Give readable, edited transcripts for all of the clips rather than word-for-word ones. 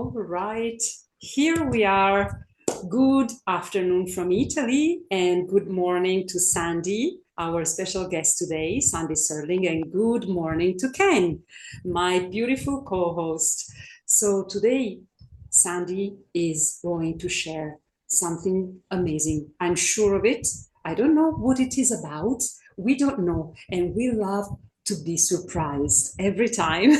All right, here we are. Good afternoon from Italy and good morning to Sandi, our special guest today, Sandi Serling, and good morning to Ken, my beautiful co-host. So today, Sandi is going to share something amazing. I'm sure of it. I don't know what it is about. We don't know, and we love to be surprised every time.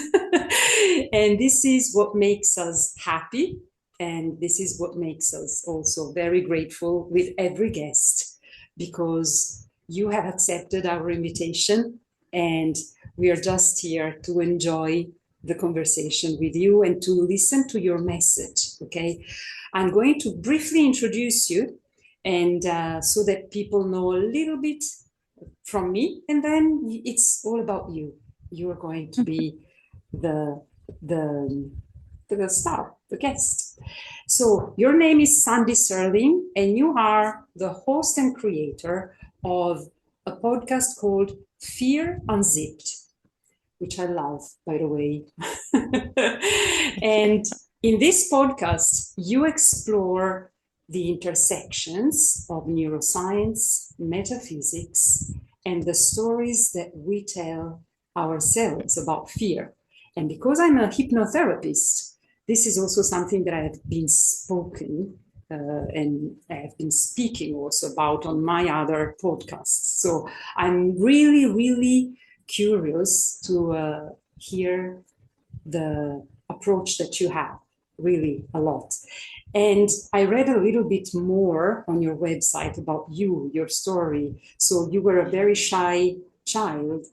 And this is what makes us happy. And this is what makes us also very grateful with every guest because you have accepted our invitation and we are just here to enjoy the conversation with you and to listen to your message. Okay. I'm going to briefly introduce you and so that people know a little bit from me, and then it's all about you. You're going to be the the the star, the guest. So your name is Sandi Serling, and you are the host and creator of a podcast called Fear Unzipped, which I love, by the way. And in this podcast, you explore the intersections of neuroscience, metaphysics, and the stories that we tell ourselves about fear. And because I'm a hypnotherapist, this is also something that I have been spoken and I have been speaking also about on my other podcasts. So I'm really, really curious to hear the approach that you have, really a lot. And I read a little bit more on your website about you, your story. So you were a very shy child,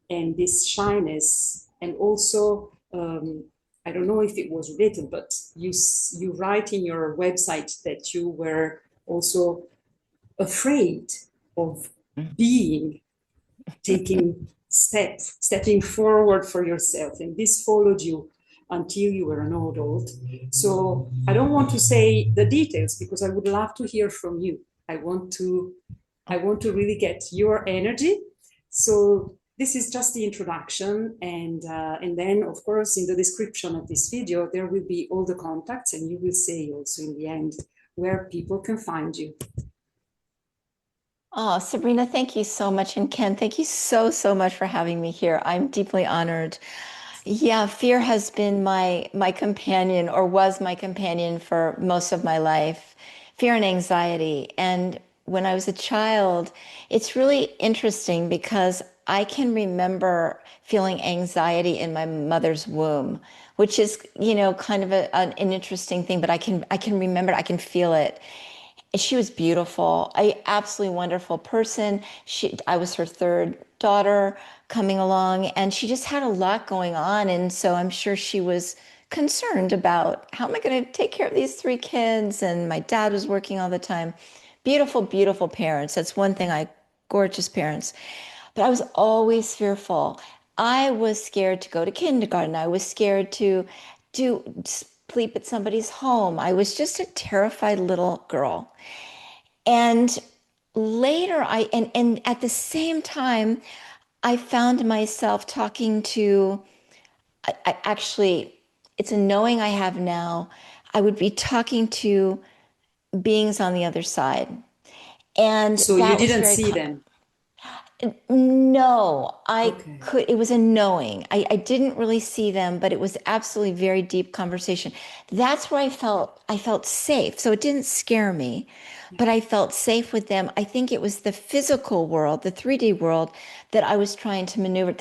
and this shyness, and also, I don't know if it was related, but you write in your website that you were also afraid of being, stepping forward for yourself, and this followed you until you were an adult. So I don't want to say the details because I would love to hear from you. I want to really get your energy. So this is just the introduction, and then of course in the description of this video there will be all the contacts, and you will say also in the end where people can find you. Oh, Sabrina, thank you so much. And Ken, thank you so, so much for having me here. I'm deeply honored. Yeah, fear has been my companion or was my companion for most of my life. Fear and anxiety. And when I was a child, it's really interesting because I can remember feeling anxiety in my mother's womb, which is, kind of an interesting thing, but I can remember it, I can feel it. She was beautiful, a absolutely wonderful person. I was her third daughter coming along, and she just had a lot going on. And so I'm sure she was concerned about how am I going to take care of these three kids? And my dad was working all the time. Beautiful, beautiful parents. That's one thing gorgeous parents. But I was always fearful. I was scared to go to kindergarten. I was scared to do sleep at somebody's home. I was just a terrified little girl. And later and at the same time, I found myself talking to, actually, it's a knowing I have now. I would be talking to beings on the other side. And So you that was didn't very, see them? no, Okay. it was a knowing. I didn't really see them, but it was absolutely very deep conversation. That's where I felt safe. So it didn't scare me, but I felt safe with them. I think it was the physical world, the 3D world that I was trying to maneuver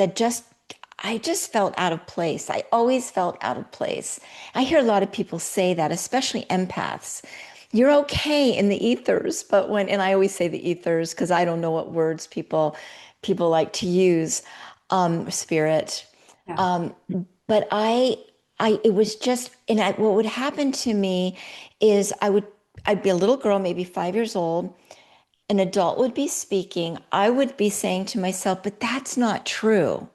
I just felt out of place. I always felt out of place. I hear a lot of people say that, especially empaths. You're okay in the ethers, but and I always say the ethers because I don't know what words people like to use, spirit. Yeah. Um, but it was just, what would happen to me is I'd be a little girl, maybe 5 years old. An adult would be speaking. I would be saying to myself, but that's not true.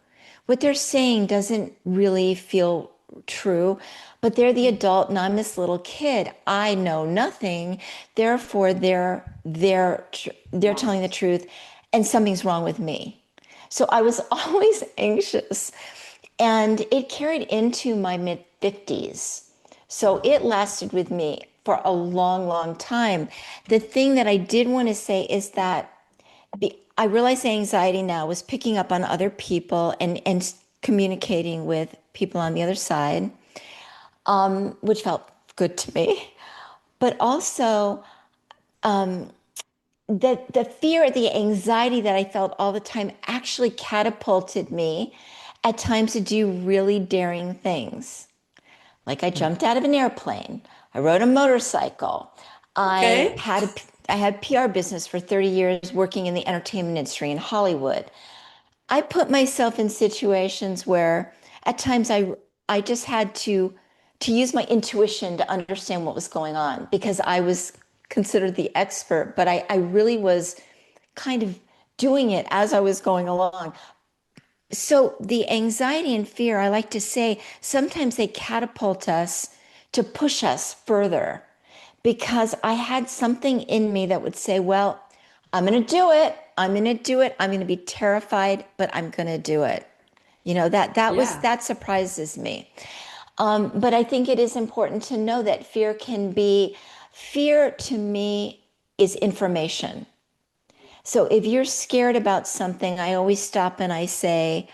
What they're saying doesn't really feel true, but they're the adult and I'm this little kid. I know nothing. Therefore, they're Wow. telling the truth and something's wrong with me. So I was always anxious, and it carried into my mid 50s So it lasted with me for a long, long time. The thing that I did want to say is that I realize the anxiety now was picking up on other people and communicating with people on the other side, which felt good to me. But also the fear, the anxiety that I felt all the time actually catapulted me at times to do really daring things. Like I jumped out of an airplane. I rode a motorcycle. I Okay. had a, I had PR business for 30 years working in the entertainment industry in Hollywood. I put myself in situations where at times I just had to use my intuition to understand what was going on because I was considered the expert, but I really was kind of doing it as I was going along. So the anxiety and fear, I like to say, sometimes they catapult us to push us further because I had something in me that would say, well, I'm going to do it. I'm going to do it. I'm going to be terrified, but I'm going to do it. Yeah. That surprises me. But I think it is important to know that fear to me is information. So if you're scared about something, I always stop and I say,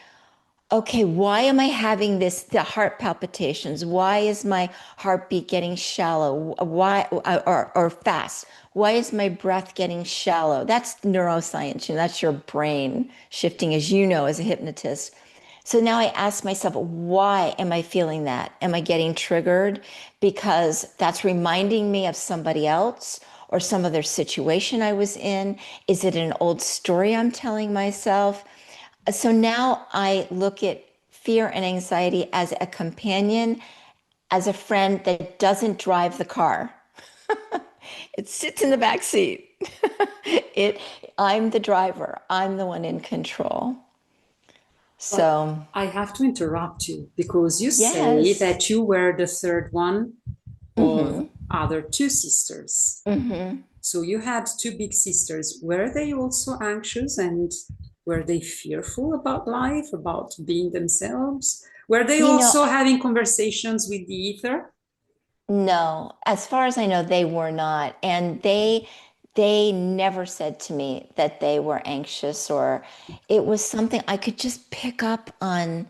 okay, why am I having the heart palpitations? Why is my heartbeat getting shallow? Why, or fast? Why is my breath getting shallow? That's neuroscience, that's your brain shifting, as you know, as a hypnotist. So now I ask myself, why am I feeling that? Am I getting triggered because that's reminding me of somebody else or some other situation I was in? Is it an old story I'm telling myself? So now I look at fear and anxiety as a companion, as a friend that doesn't drive the car. It sits in the back seat. It, I'm the driver. I'm the one in control. But So, I have to interrupt you because you say yes. that you were the third one of Mm-hmm. other two sisters. Mm-hmm. So you had two big sisters. Were they also anxious and were they fearful about life, about being themselves? Were they You know, also having conversations with the ether? no, as far as I know, they were not. And they never said to me that they were anxious or it was something I could just pick up on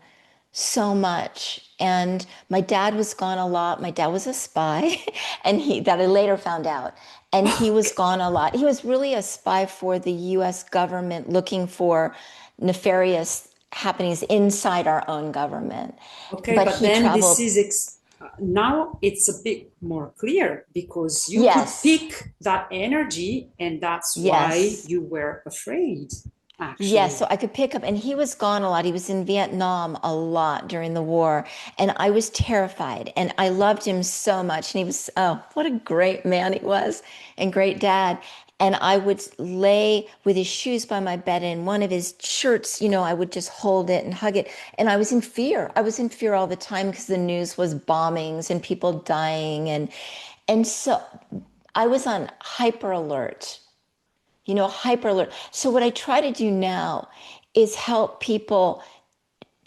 so much. And my dad was gone a lot. My dad was a spy, and he that I later found out. And he was gone a lot. He was really a spy for the US government looking for nefarious happenings inside our own government. Okay, But but he then this traveled, is now it's a bit more clear because you could yes. pick that energy, and that's why Yes. you were afraid, Yes. actually. So I could pick up, and he was gone a lot. He was in Vietnam a lot during the war, and I was terrified. And I loved him so much. And he was, oh, what a great man he was, and great dad. And I would lay with his shoes by my bed, and one of his shirts, I would just hold it and hug it. And I was in fear. I was in fear all the time because the news was bombings and people dying, and so I was on hyper alert, hyper alert. So what I try to do now is help people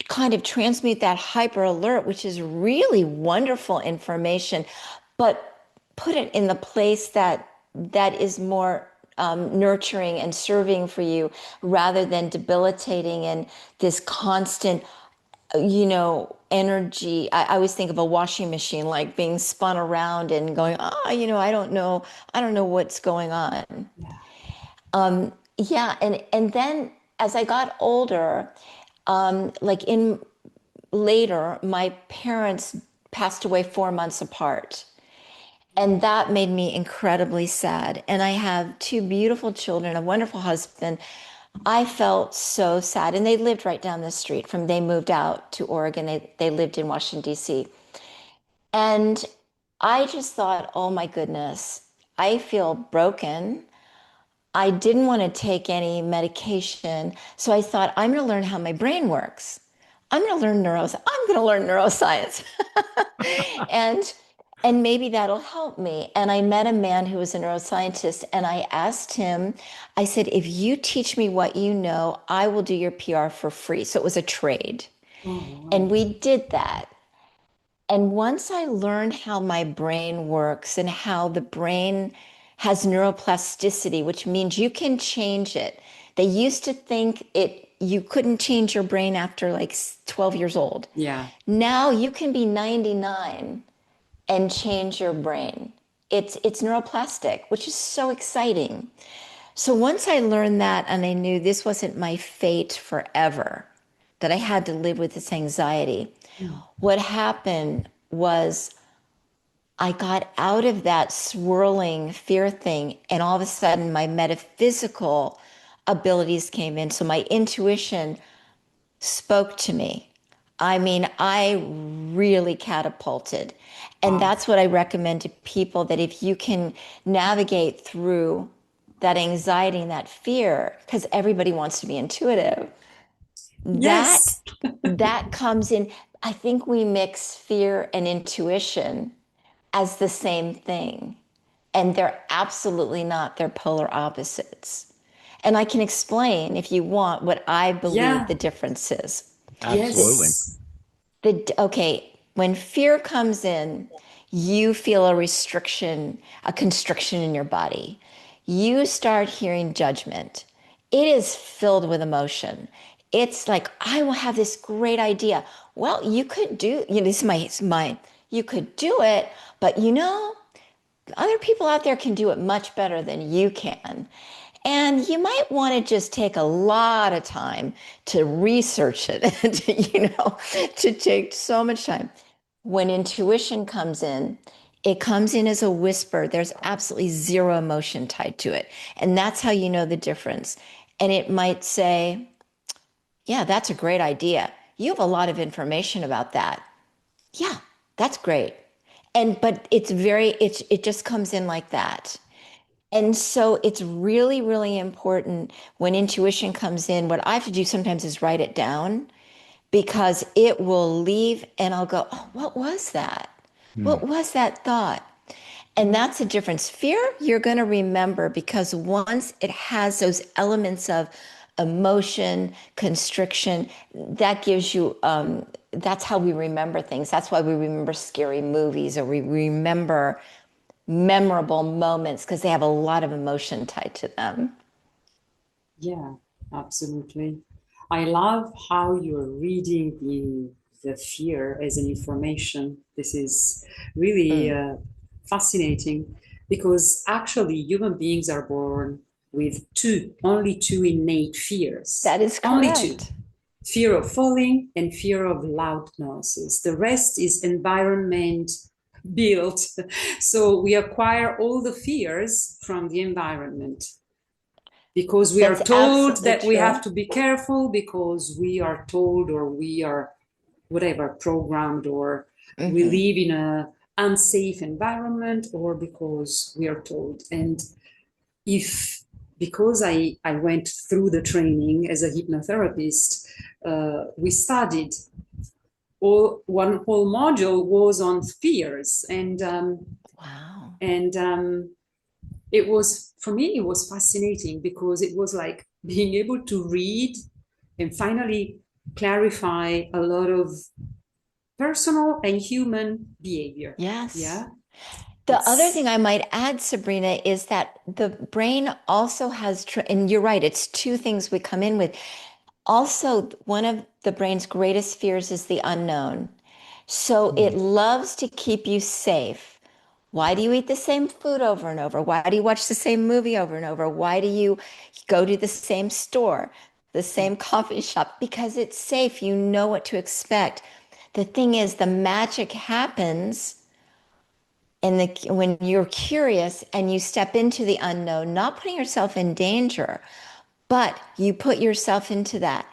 kind of transmute that hyper alert, which is really wonderful information, but put it in the place that is more nurturing and serving for you rather than debilitating and this constant energy. I always think of a washing machine like being spun around and going, I don't know what's going on. Yeah, and then as I got older, like in later, my parents passed away 4 months apart. And that made me incredibly sad. And I have two beautiful children, a wonderful husband. I felt so sad. And they lived right down the street from, they moved out to Oregon. They lived in Washington, D.C. And I just thought, oh my goodness, I feel broken. I didn't want to take any medication. So I thought, I'm going to learn how my brain works. I'm going to learn neuroscience. and and maybe that'll help me. And I met a man who was a neuroscientist and I asked him, I said, if you teach me what you know, I will do your PR for free. So it was a trade. Oh, And wow. we did that. And once I learned how my brain works and how the brain has neuroplasticity, which means you can change it. They used to think you couldn't change your brain after like 12 years old. Yeah. Now you can be 99 and change your brain. It's neuroplastic, which is so exciting. So once I learned that and I knew this wasn't my fate forever, that I had to live with this anxiety, Mm. what happened was I got out of that swirling fear thing, and all of a sudden my metaphysical abilities came in. So my intuition spoke to me. I mean, I really catapulted. And Wow. that's what I recommend to people, that if you can navigate through that anxiety and that fear, because everybody wants to be intuitive, that Yes. that comes in. I think we mix fear and intuition as the same thing, and they're absolutely not. They're polar opposites. And I can explain, if you want, what I believe Yeah. the difference is. The, Absolutely. Yes. okay, when fear comes in, you feel a restriction, a constriction in your body. You start hearing judgment. It is filled with emotion. It's like, I will have this great idea. Well, you could do, this is mine. You could do it, but other people out there can do it much better than you can. And you might want to just take a lot of time to research it, to take so much time. When intuition comes in, it comes in as a whisper. There's absolutely zero emotion tied to it. And that's how you know the difference. And it might say, yeah, that's a great idea. You have a lot of information about that. Yeah, that's great. But it just comes in like that. And so it's really, really important when intuition comes in. What I have to do sometimes is write it down, because it will leave and I'll go, oh, what was that? Hmm. What was that thought? And that's the difference. Fear, you're going to remember, because once it has those elements of emotion, constriction, that gives you, that's how we remember things. That's why we remember scary movies, or we remember memorable moments, because they have a lot of emotion tied to them. Yeah, absolutely. I love how you're reading the fear as an information. This is really Mm, fascinating, because actually human beings are born with only two innate fears, that is only two: correct. fear of falling and fear of loud noises. The rest is environment built. So we acquire all the fears from the environment, because we That's are told absolutely that we have true. to be careful, because we are told, or we are whatever programmed, or we Hmm. live in a unsafe environment, or because we are told. And if because I went through the training as a hypnotherapist, we studied, all one whole module was on fears. Wow. And it was, for me, it was fascinating, because it was like being able to read and finally clarify a lot of personal and human behavior. Yes. Yeah, The other thing it's I might add, Sabrina, is that the brain also has, and you're right, it's two things we come in with. Also, one of the brain's greatest fears is the unknown. So it loves to keep you safe. Why do you eat the same food over and over? Why do you watch the same movie over and over? Why do you go to the same store, the yeah, same coffee shop? Because it's safe. You know what to expect. The thing is, the magic happens when you're curious and you step into the unknown, not putting yourself in danger, but you put yourself into that.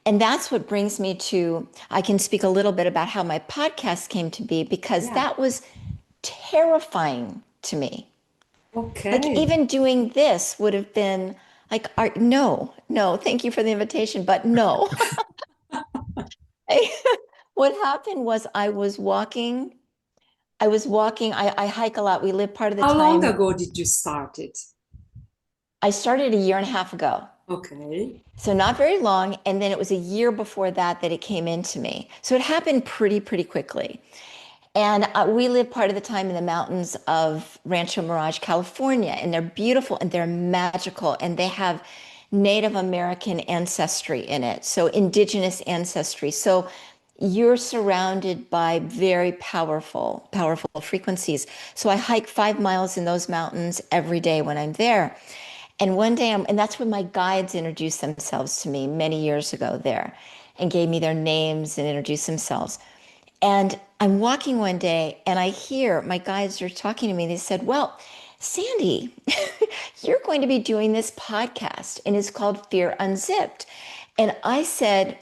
And that's what brings me to, I can speak a little bit about how my podcast came to be, because yeah. that was terrifying to me. Like, Okay. even doing this would have been like, no, no, thank you for the invitation, but no. What happened was I hike a lot. We live part of the How long time. ago did you start it? I started a year and a half ago. Okay. So not very long. And then it was a year before that it came into me. So it happened pretty quickly. And we live part of the time in the mountains of Rancho Mirage, California, and they're beautiful and they're magical and they have Native American ancestry in it, so indigenous ancestry. So you're surrounded by very powerful, powerful frequencies. So I hike 5 miles in those mountains every day when I'm there. And one day, and that's when my guides introduced themselves to me many years ago there and gave me their names and introduced themselves. And I'm walking one day and I hear my guides are talking to me. They said, well, Sandi, you're going to be doing this podcast and it's called Fear Unzipped. And I said,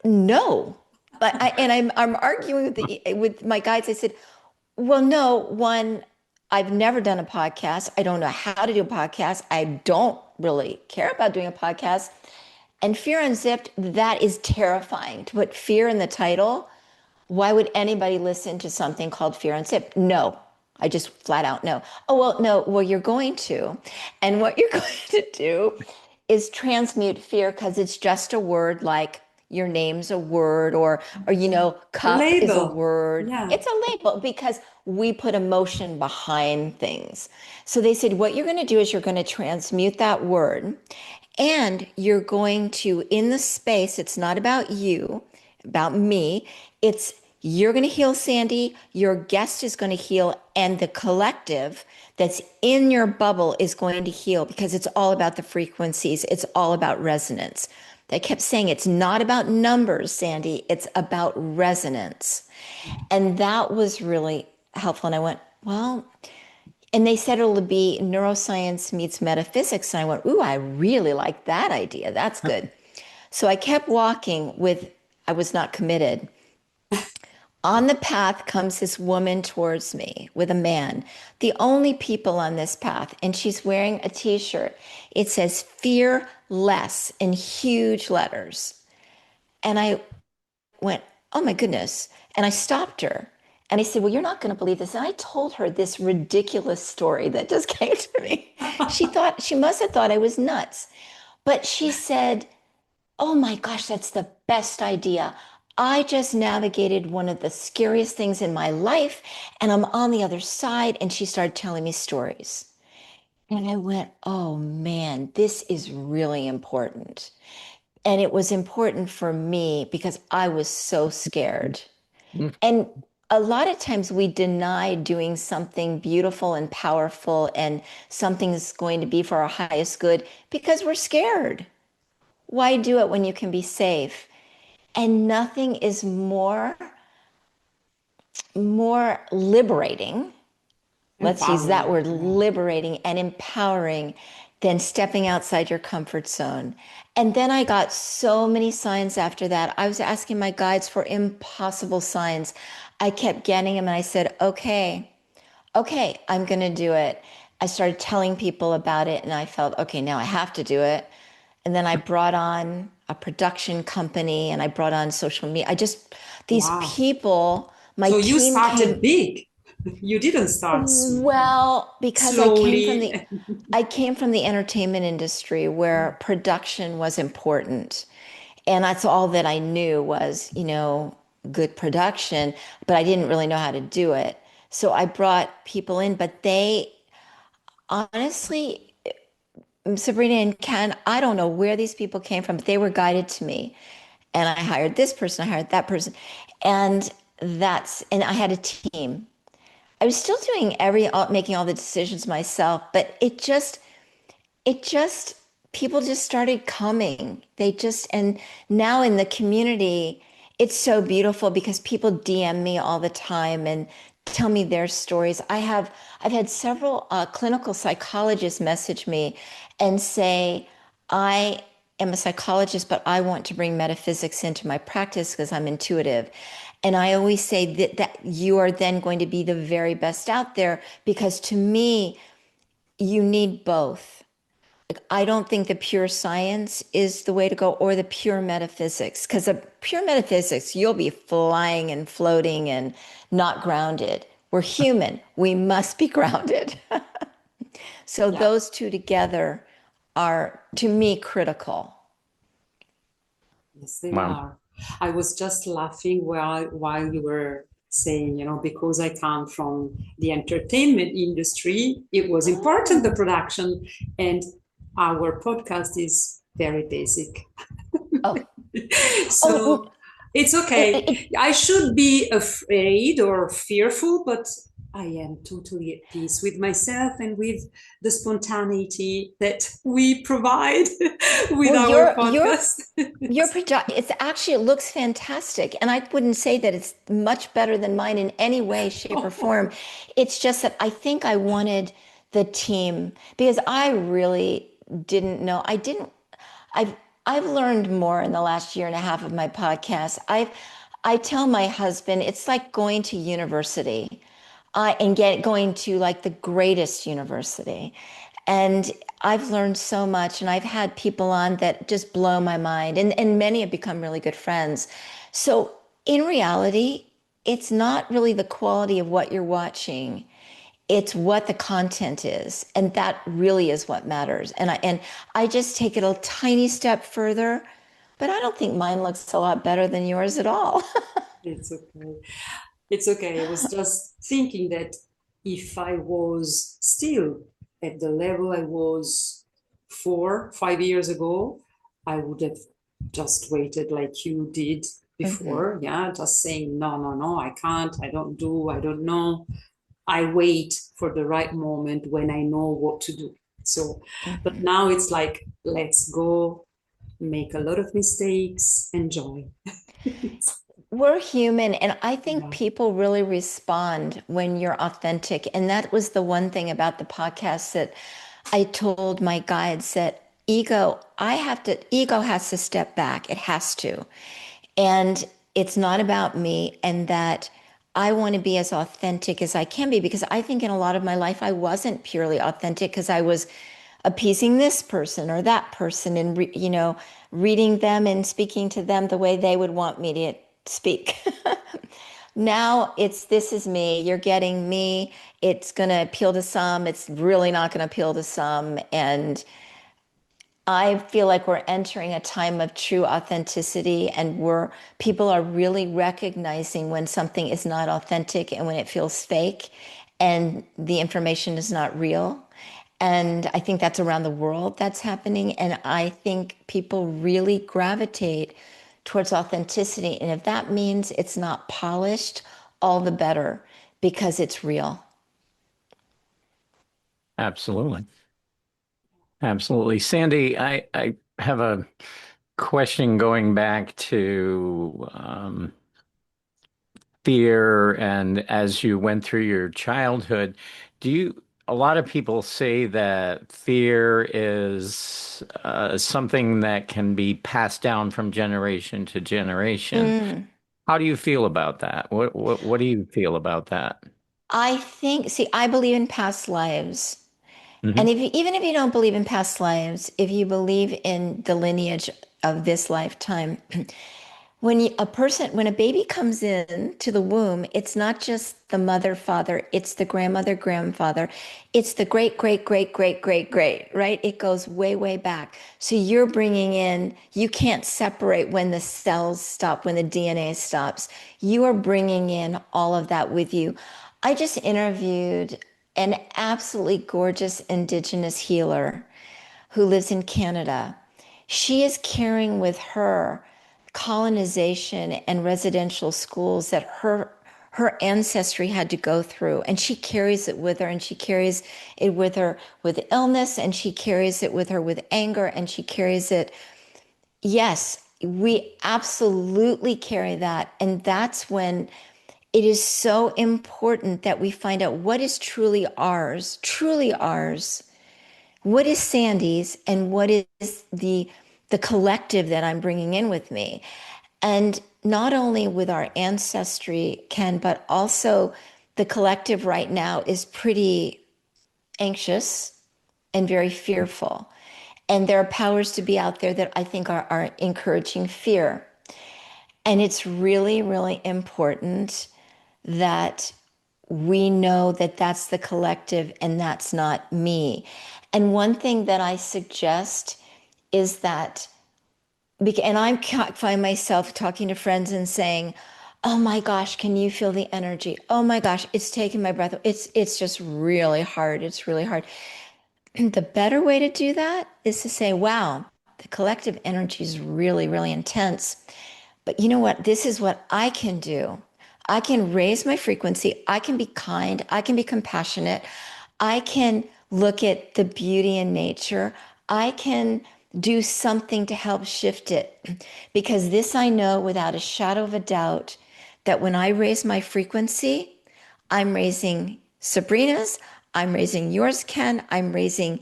no. I'm arguing with my guides. I said, well, no, one, I've never done a podcast. I don't know how to do a podcast. I don't really care about doing a podcast. And Fear Unzipped, that is terrifying. To put fear in the title, why would anybody listen to something called Fear Unzipped? No. I just flat out no. Oh, well, no. Well, you're going to. And what you're going to do is transmute fear because it's just a word like your name's a word or A cup is a label. word. Yeah. It's a label because we put emotion behind things. So they said what you're going to do is you're going to transmute that word and you're going to in the space it's not about you, about me. It's you're going to heal, Sandi. Your guest is going to heal, and the collective that's in your bubble is going to heal because it's all about the frequencies. It's all about resonance. They kept saying it's not about numbers, Sandi. It's about resonance. And that was really helpful. And I went, well, and they said it'll be neuroscience meets metaphysics. And I went, ooh, I really like that idea. That's good. So I kept walking with, I was not committed. On the path comes this woman towards me with a man, the only people on this path, and she's wearing a t shirt. It says fear less in huge letters. And I went, oh my goodness. And I stopped her and I said, well, you're not going to believe this. And I told her this ridiculous story that just came to me. She must have thought I was nuts. But she said, oh my gosh, that's the best idea. I just navigated one of the scariest things in my life, and I'm on the other side. And she started telling me stories. And I went, oh man, this is really important. And it was important for me because I was so scared. And a lot of times we deny doing something beautiful and powerful and something's going to be for our highest good because we're scared. Why do it when you can be safe? And nothing is more liberating. Let's use that Empowering. word, Yeah. liberating and empowering than stepping outside your comfort zone. And then I got so many signs after that. I was asking my guides for impossible signs. I kept getting them and I said, okay, I'm going to do it. I started telling people about it and I felt, okay, now I have to do it. And then I brought on a production company and I brought on social media. These Wow. people, my So you team started came, big. You didn't start well, because slowly. I came from the entertainment industry where production was important. And that's all that I knew was, good production, but I didn't really know how to do it. So I brought people in, but they honestly, Sabrina and Ken, I don't know where these people came from, but they were guided to me. And I hired this person, I hired that person. And and I had a team. I was still doing making all the decisions myself, but it just, people just started coming. And now in the community, it's so beautiful because people DM me all the time and tell me their stories. I've had several clinical psychologists message me and say, I am a psychologist, but I want to bring metaphysics into my practice because I'm intuitive. And I always say that you are then going to be the very best out there because to me, you need both. I don't think the pure science is the way to go or the pure metaphysics, because the pure metaphysics, you'll be flying and floating and not grounded. We're human. We must be grounded. So Yeah. those two together are, to me, critical. Yes, they Wow. are. I was just laughing while you were saying, because I come from the entertainment industry, it was important, the Oh, production, and our podcast is very basic. oh, oh, So it's it, okay. it, I should be afraid or fearful, but I am totally at peace with myself and with the spontaneity that we provide with well, our your podcast. Your product, it's actually, it looks fantastic. And I wouldn't say that it's much better than mine in any way, shape, or Oh, form. It's just that I think I wanted the team because I really didn't know. I've, I've learned more in the last year and a half of my podcast. I tell my husband, it's like going to university and going to like the greatest university. And I've learned so much, and I've had people on that just blow my mind, and many have become really good friends. So, in reality, it's not really the quality of what you're watching, it's what the content is. And that really is what matters. And I just take it a tiny step further, but I don't think mine looks a lot better than yours at all. it's okay. It's okay. I was just thinking that if I was still at the level I was 5 years ago, I would have just waited like you did Mhm. before. Yeah, just saying, no, no, no, I can't, I don't know. I wait for the right moment when I know what to do. So, but Mhm. now it's like, let's go, make a lot of mistakes, enjoy. We're human, and I think Yeah, people really respond when you're authentic. And that was the one thing about the podcast that I told my guides that ego has to step back. It has to. And it's not about me, and that I want to be as authentic as I can be because I think in a lot of my life I wasn't purely authentic because I was appeasing this person or that person and reading them and speaking to them the way they would want me to speak. Now it's this is me, you're getting me. It's going to appeal to some, it's really not going to appeal to some. And I feel like we're entering a time of true authenticity, and where people are really recognizing when something is not authentic and when it feels fake and the information is not real. And I think that's around the world that's happening. And I think people really gravitate towards authenticity. And if that means it's not polished, all the better because it's real. Absolutely. Absolutely. Sandy, I have a question going back to fear and as you went through your childhood, a lot of people say that fear is something that can be passed down from generation to generation. Mm. How do you feel about that? What do you feel about that? I think, see, I believe in past lives. And Hmm. even if you don't believe in past lives, if you believe in the lineage of this lifetime, when a baby comes in to the womb, it's not just the mother, father, it's the grandmother, grandfather, it's the great, great, great, great, great, great, right? It goes way, way back. So you're bringing in, you can't separate when the cells stop, when the DNA stops. You are bringing in all of that with you. I just interviewed an absolutely gorgeous indigenous healer who lives in Canada. She is carrying with her colonization and residential schools that her ancestry had to go through, and she carries it with her, and she carries it with her with illness, and she carries it with her with anger, and she carries it. Yes, we absolutely carry that, and that's when it is so important that we find out what is truly ours, what is Sandy's, and what is the collective that I'm bringing in with me. And not only with our ancestry, Ken, but also the collective right now is pretty anxious and very fearful. And there are powers to be out there that I think are encouraging fear. And it's really, really important that we know that that's the collective and that's not me. And one thing that I suggest is that, and I find myself talking to friends and saying, Oh my gosh, can you feel the energy? Oh my gosh, it's taking my breath. It's just really hard. It's really hard. The better way to do that is to say, wow, the collective energy is really, really intense. But you know what? This is what I can do. I can raise my frequency. I can be kind. I can be compassionate. I can look at the beauty in nature. I can do something to help shift it. Because this I know without a shadow of a doubt that when I raise my frequency, I'm raising Sabrina's, I'm raising yours, Ken, I'm raising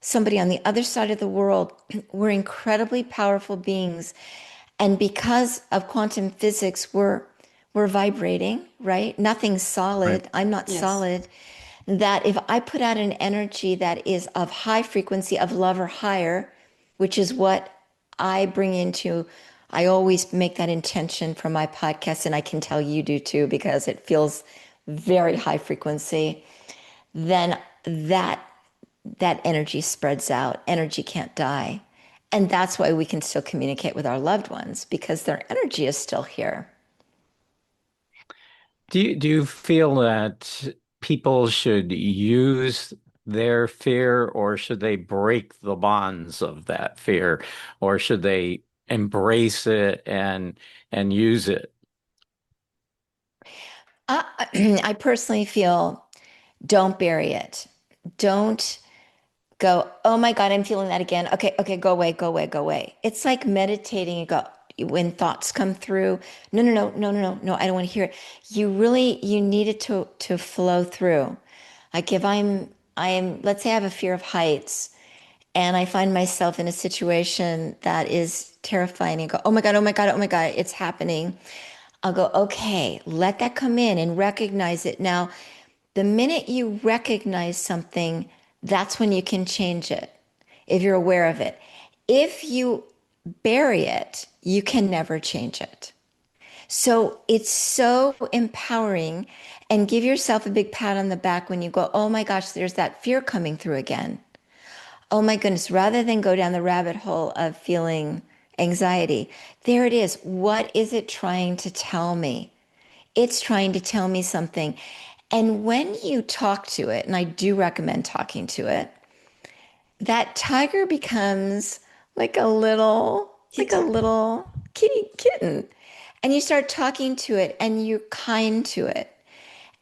somebody on the other side of the world. We're incredibly powerful beings. And because of quantum physics, we're vibrating, right? Nothing's Right. solid. I'm not Yes. solid. That if I put out an energy that is of high frequency of love or higher, which is what I bring into, I always make that intention for my podcast, and I can tell you do too, because it feels very high frequency, then that that energy spreads out. Energy can't die. And that's why we can still communicate with our loved ones because their energy is still here. Do you feel that people should use their fear, or should they break the bonds of that fear, or should they embrace it and use it? I personally feel don't bury it. Don't go, oh my God, I'm feeling that again. Okay, okay, go away, go away, go away. It's like meditating and go when thoughts come through. No, no, no, no, no, no, no, I don't want to hear it. You need it to flow through. Like if let's say I have a fear of heights and I find myself in a situation that is terrifying and go, oh my God, oh my God, oh my God, it's happening. I'll go, okay, let that come in and recognize it. Now, the minute you recognize something, that's when you can change it if you're aware of it. If you bury it, you can never change it. So it's so empowering and give yourself a big pat on the back when you go, oh my gosh, there's that fear coming through again. Oh my goodness, rather than go down the rabbit hole of feeling anxiety, there it is. What is it trying to tell me? It's trying to tell me something. And when you talk to it, and I do recommend talking to it, that tiger becomes like like a Kitten. little kitty kitten. And you start talking to it and you're kind to it.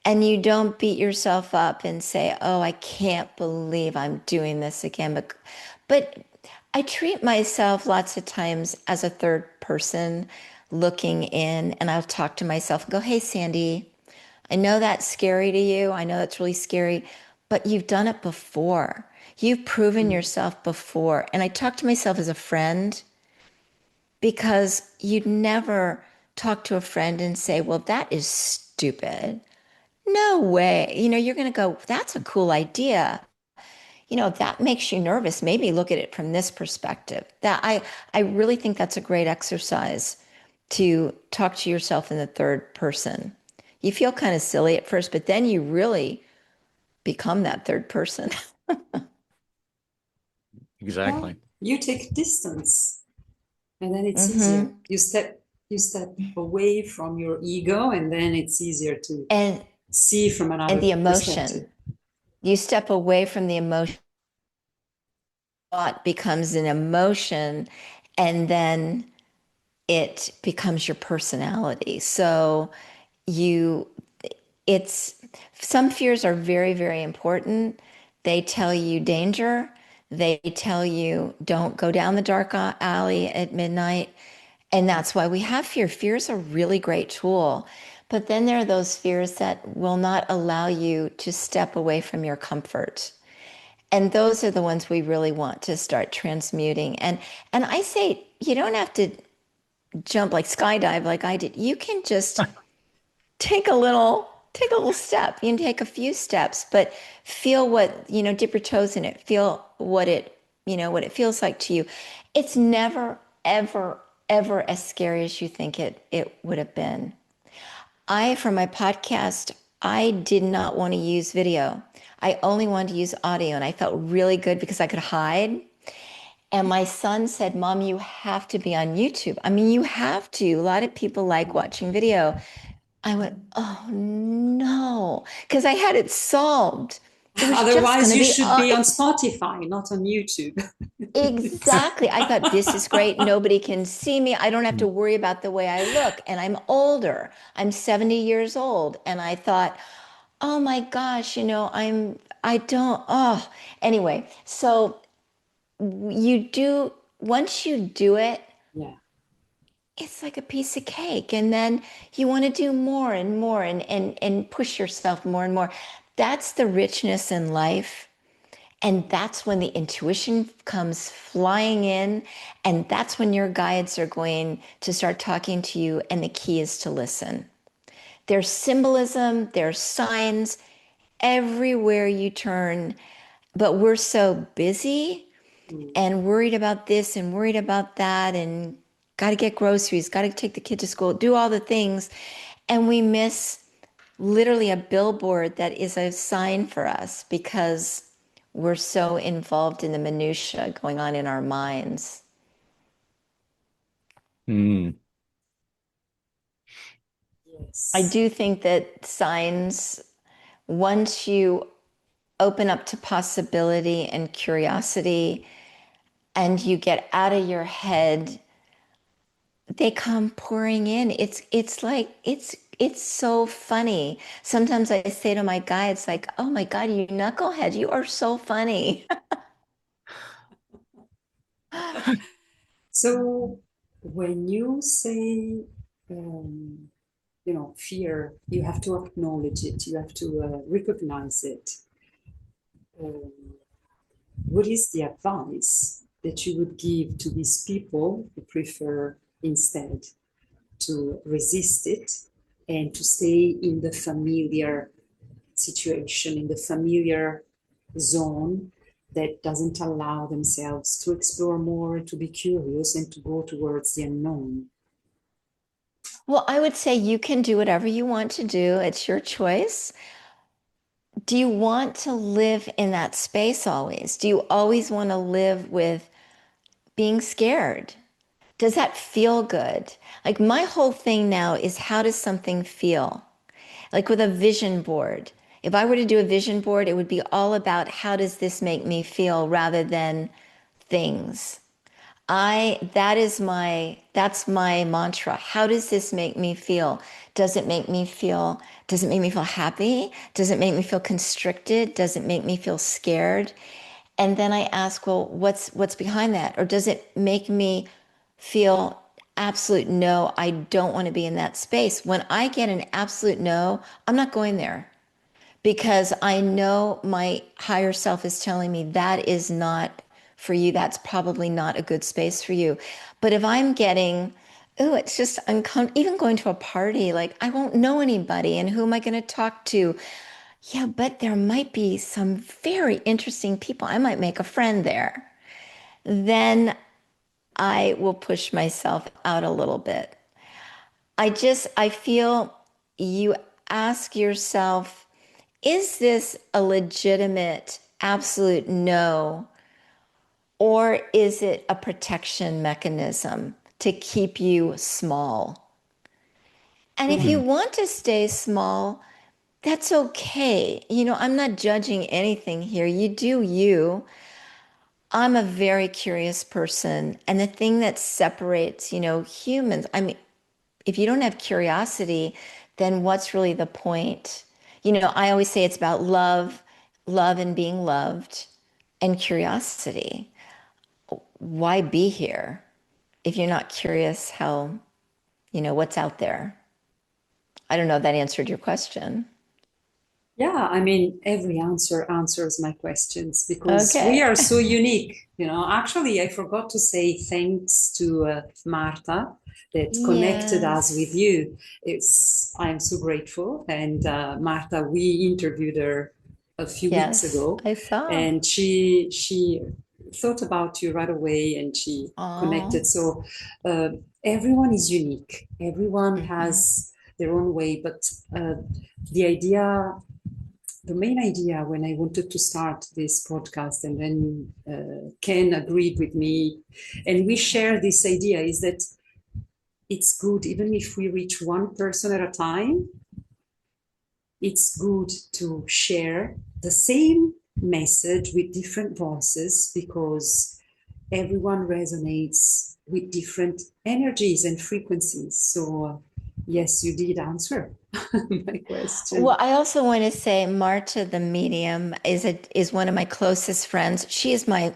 And you don't beat yourself up and say, oh, I can't believe I'm doing this again. But I treat myself lots of times as a third person looking in, and I'll talk to myself and go, hey, Sandy, I know that's scary to you. I know that's really scary, but you've done it before. You've proven Mm. yourself before. And I talk to myself as a friend because you'd never talk to a friend and say, well, that is stupid. No way. You're going to go, that's a cool idea. That makes you nervous. Maybe look at it from this perspective. I really think that's a great exercise to talk to yourself in the third person. You feel kind of silly at first, but then you really become that third person. Exactly. Well, you take distance, and then it's easier. hmm You step away from your ego, and then it's easier to And see from and another the perspective. emotion. You step away from the emotion. Thought becomes an emotion, and then it becomes your personality. So you it's some fears are very, very important. They tell you danger. They tell you don't go down the dark alley at midnight. And that's why we have fear. Fear is a really great tool. But then there are those fears that will not allow you to step away from your comfort. And those are the ones we really want to start transmuting. And I say you don't have to jump like skydive like I did. You can just take a little step. You can take a few steps, but feel dip your toes in it. Feel what it feels like to you. It's never, ever, ever as scary as you think it would have been. For my podcast, I did not want to use video. I only wanted to use audio, and I felt really good because I could hide. And my son said, Mom, you have to be on YouTube. I mean, you have to. A lot of people like watching video. I went, oh no, because I had it solved. It was just going Otherwise, to you be should be on Spotify, not on YouTube. exactly. I thought this is great. Nobody can see me. I don't have to worry about the way I look. And I'm older. I'm 70 years old. And I thought, oh my gosh, I don't, oh, anyway. So once you do it, Yeah. it's like a piece of cake. And then you want to do more and more and push yourself more and more. That's the richness in life. And that's when the intuition comes flying in. And that's when your guides are going to start talking to you. And the key is to listen. There's symbolism, there's signs everywhere you turn. But we're so busy Mm. and worried about this and worried about that and got to get groceries, got to take the kid to school, do all the things. And we miss literally a billboard that is a sign for us because we're so involved in the minutia going on in our minds. Mm. I Yes. do think that signs, once you open up to possibility and curiosity and you get out of your head, they come pouring in. It's like it's so funny. Sometimes I say to my guides, like, "Oh my God, you knucklehead, you are so funny." So when you say, fear, you have to acknowledge it, you have to recognize it. Um, what is the advice that you would give to these people who prefer instead to resist it and to stay in the familiar situation, in the familiar zone that doesn't allow themselves to explore more, to be curious, and to go towards the unknown? Well, I would say you can do whatever you want to do. It's your choice. Do you want to live in that space always? Do you always want to live with being scared? Does that feel good? Like my whole thing now is how does something feel? Like with a vision board. If I were to do a vision board, it would be all about how does this make me feel rather than things. That's my mantra. How does this make me feel? Does it make me feel happy? Does it make me feel constricted? Does it make me feel scared? And then I ask, well, what's behind that? Or does it make me feel absolute no, I don't want to be in that space? When I get an absolute no, I'm not going there because I know my higher self is telling me that is not for you. That's probably not a good space for you. But if I'm getting, oh, it's just uncomfortable, even going to a party, like I won't know anybody and who am I going to talk to? Yeah, but there might be some very interesting people. I might make a friend there. Then I will push myself out a little bit. I feel you ask yourself, is this a legitimate, absolute no? Or is it a protection mechanism to keep you small? And if you Mm. want to stay small, that's okay. I'm not judging anything here. You do you. I'm a very curious person. And the thing that separates, humans, I mean, if you don't have curiosity, then what's really the point? I always say it's about love and being loved, and curiosity. Why be here if you're not curious how, what's out there? I don't know if that answered your question. Yeah, I mean, every answer answers my questions because we Okay. are so unique. Actually, I forgot to say thanks to Marta that connected us with Yes. you. I'm so grateful. And Marta, we interviewed her a few weeks Yes, ago, I saw. and she thought about you right away, and she Oh. connected. So uh, everyone is unique. Everyone Hmm. has their own way, but the idea the main idea when I wanted to start this podcast, and then Ken agreed with me, and we share this idea, is that it's good, even if we reach one person at a time, it's good to share the same message with different voices, because everyone resonates with different energies and frequencies. So, yes, you did answer my Well, question. I also want to say Marta, the medium, is one of my closest friends. She is my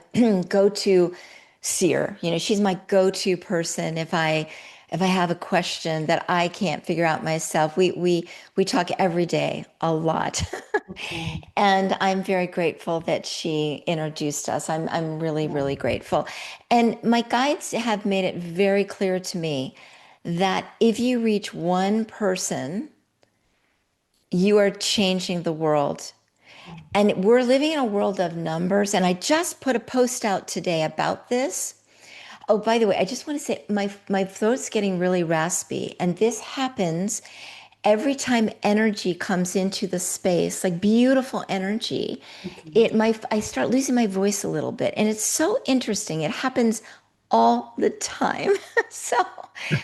go-to seer. You know, she's my go-to person if I have a question that I can't figure out myself. We talk every day a lot. Okay. And I'm very grateful that she introduced us. I'm really, Yeah. really grateful. And my guides have made it very clear to me that if you reach one person, you are changing the world. And we're living in a world of numbers. And I just put a post out today about this. Oh, by the way, I just want to say my throat's getting really raspy, and this happens every time energy comes into the space, like beautiful energy. Okay. I start losing my voice a little bit, and it's so interesting. It happens all the time. so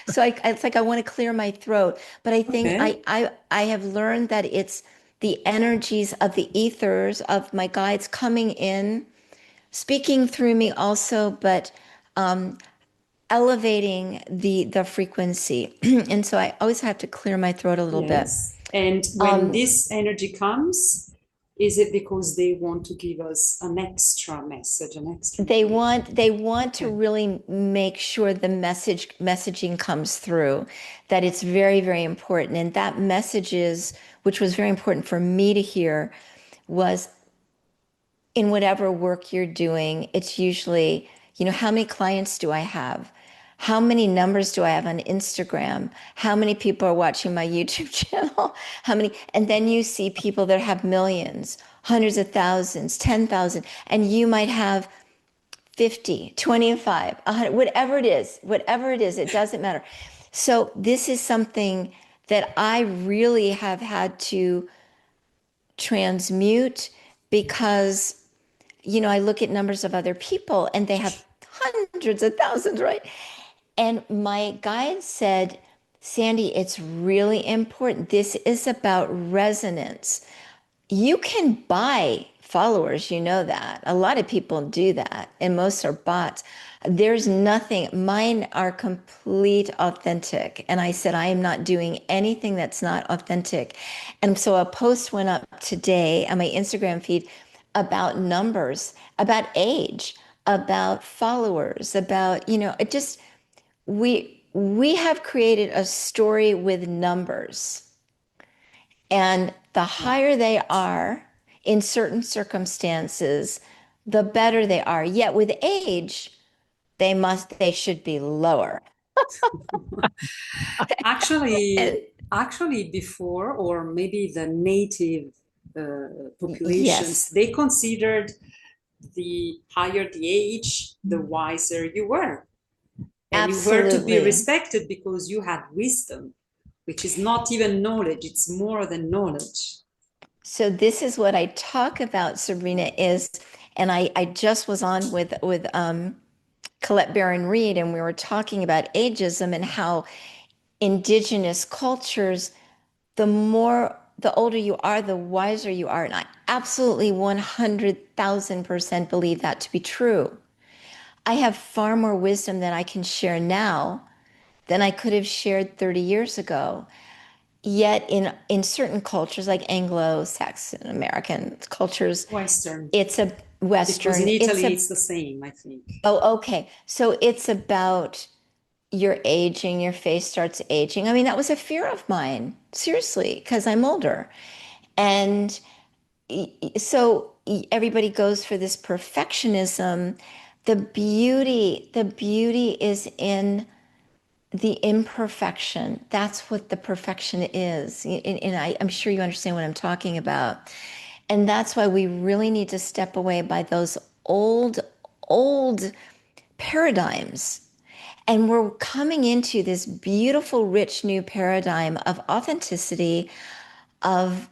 it's like I want to clear my throat, but I think Okay. I have learned that it's the energies of the ethers of my guides coming in, speaking through me also, but elevating the frequency. And so I always have to clear my throat a little bit. Yes. And when this energy comes, is it because they want to give us an extra message, an extra information? They want to Okay. really make sure the messaging comes through, that it's very, very important. And that message is, which was very important for me to hear, was in whatever work you're doing, it's usually, how many clients do I have? How many numbers do I have on Instagram? How many people are watching my YouTube channel? How many? And then you see people that have millions, hundreds of thousands, 10,000, and you might have 50, 25, 100, whatever it is, it doesn't matter. So this is something that I really have had to transmute because I look at numbers of other people and they have hundreds of thousands, right? And my guide said, Sandy, it's really important. This is about resonance. You can buy followers, you know that. A lot of people do that, and most are bots. There's nothing, mine are complete authentic. And I said, I am not doing anything that's not authentic. And so a post went up today on my Instagram feed about numbers, about age, about followers, about, it just, we have created a story with numbers, and the Yeah. higher they are in certain circumstances, the better they are. Yet with age, they should be lower. And Actually, before, or maybe the native populations, yes, they considered the higher the age, the wiser you were. And you were to be absolutely. respected because you had wisdom, which is not even knowledge, it's more than knowledge. So this is what I talk about, Sabrina, is, and I just was on with Colette Baron Reed, and we were talking about ageism and how indigenous cultures, the older you are, the wiser you are. And I absolutely 100,000% believe that to be true. I have far more wisdom that I can share now than I could have shared 30 years ago. Yet in certain cultures, like Anglo-Saxon American cultures, Western. it's a Because in Western, Italy, it's the same, I think. oh, okay. So it's about you're aging, your face starts aging. I mean, that was a fear of mine, seriously, because I'm older. And so everybody goes for this perfectionism. The beauty is in the imperfection. That's what the perfection is. And I'm sure you understand what I'm talking about. And that's why we really need to step away by those old paradigms. And we're coming into this beautiful, rich new paradigm of authenticity, of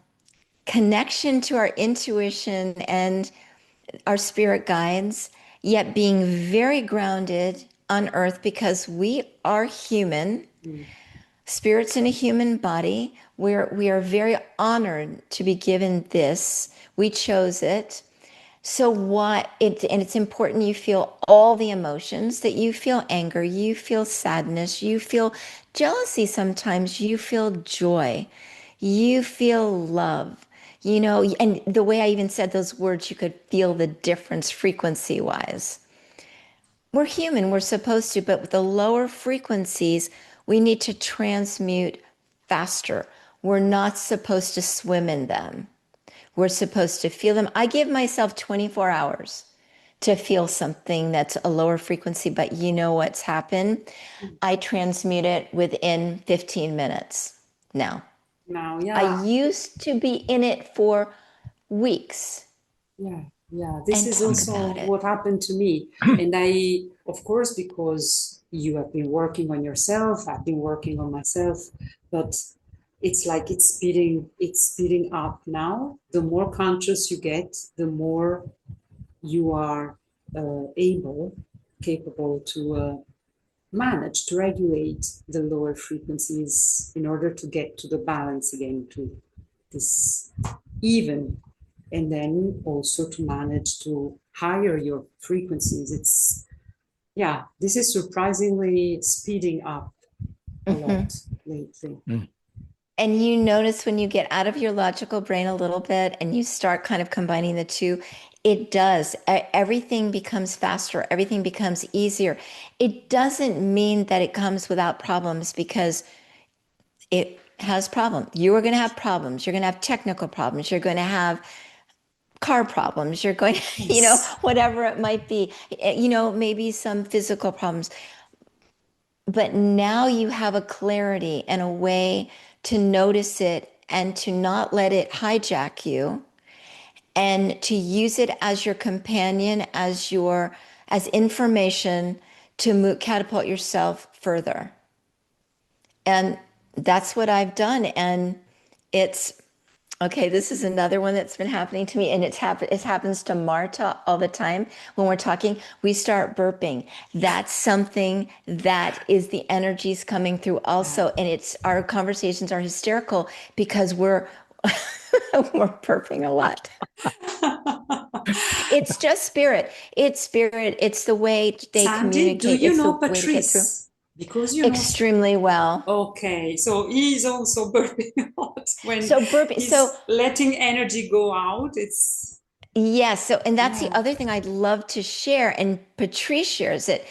connection to our intuition and our spirit guides, yet being very grounded on earth because we are human, Mm. spirits in a human body. We are very honored to be given this. We chose it. So what it and it's important you feel all the emotions, that you feel anger, you feel sadness, you feel jealousy sometimes, you feel joy, you feel love. And the way I even said those words, you could feel the difference frequency wise. We're human, we're supposed to, but with the lower frequencies, we need to transmute faster. We're not supposed to swim in them. We're supposed to feel them. I give myself 24 hours to feel something that's a lower frequency, but you know what's happened? I transmute it within 15 minutes now. Now, I yeah. used to be in it for weeks. Yeah, this And is talk also about it. what happened to me. And I, of course, because you have been working on yourself, I've been working on myself, but it's like it's speeding up now. The more conscious you get, the more you are capable to manage to regulate the lower frequencies in order to get to the balance again, to this even, and then also to manage to higher your frequencies. It's, yeah, this is surprisingly speeding up a lot lately. Mm. And you notice when you get out of your logical brain a little bit and you start kind of combining the two, it does. Everything becomes faster, everything becomes easier. It doesn't mean that it comes without problems, because it has problems. You are going to have problems. You're going to have technical problems. You're going to have car problems. You're going to, Yes. whatever it might be, maybe some physical problems. But now you have a clarity and a way to notice it and to not let it hijack you, and to use it as your companion, as information to catapult yourself further. And that's what I've done. And it's okay. This is another one that's been happening to me, and it happens to Marta all the time. When we're talking, we start burping. That's something that is the energies coming through also, and it's our conversations are hysterical because we're we're burping a lot. It's just spirit. It's spirit. It's the way they Sandy, do communicate. you It's the know way to get through. Patrice? Because you know, Extremely well. okay, so he's also burping a lot when So burping. So he's letting energy go out. It's, yes. So, and that's the yeah, other thing I'd love to share. And Patrice shares it,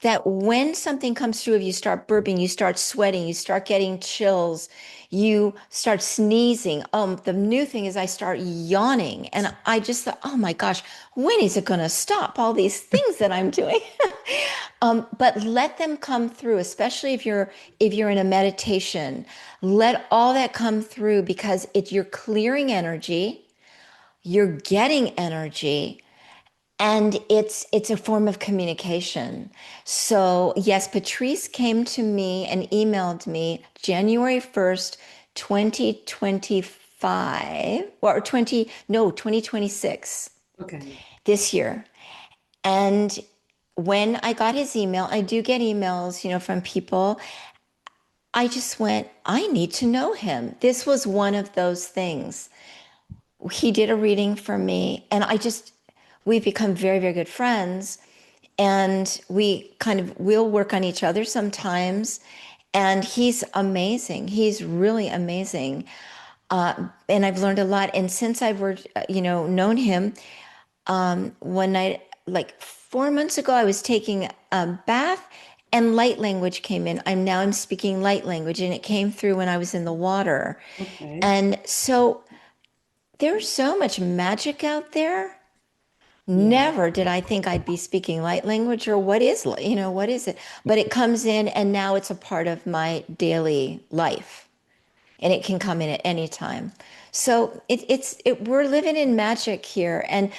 that when something comes through, if you start burping, you start sweating, you start getting chills, you start sneezing. The new thing is I start yawning. And I just thought, oh my gosh, when is it going to stop all these things that I'm doing? But let them come through, especially if you're in a meditation. Let all that come through, because you're clearing energy, you're getting energy, and it's a form of communication. So yes, Patrice came to me and emailed me January 1st, 2025, or 2026, okay. this year. And when I got his email, I do get emails, from people. I just went, I need to know him. This was one of those things. He did a reading for me, and we've become very, very good friends. And we'll work on each other sometimes. And he's amazing. He's really amazing. And I've learned a lot. And since known him, one night, like 4 months ago, I was taking a bath and light language came in. I'm speaking light language, and it came through when I was in the water. Okay. And so there's so much magic out there. Yeah. Never did I think I'd be speaking light language, or what is it? But it comes in, and now it's a part of my daily life, and it can come in at any time. So we're living in magic here, and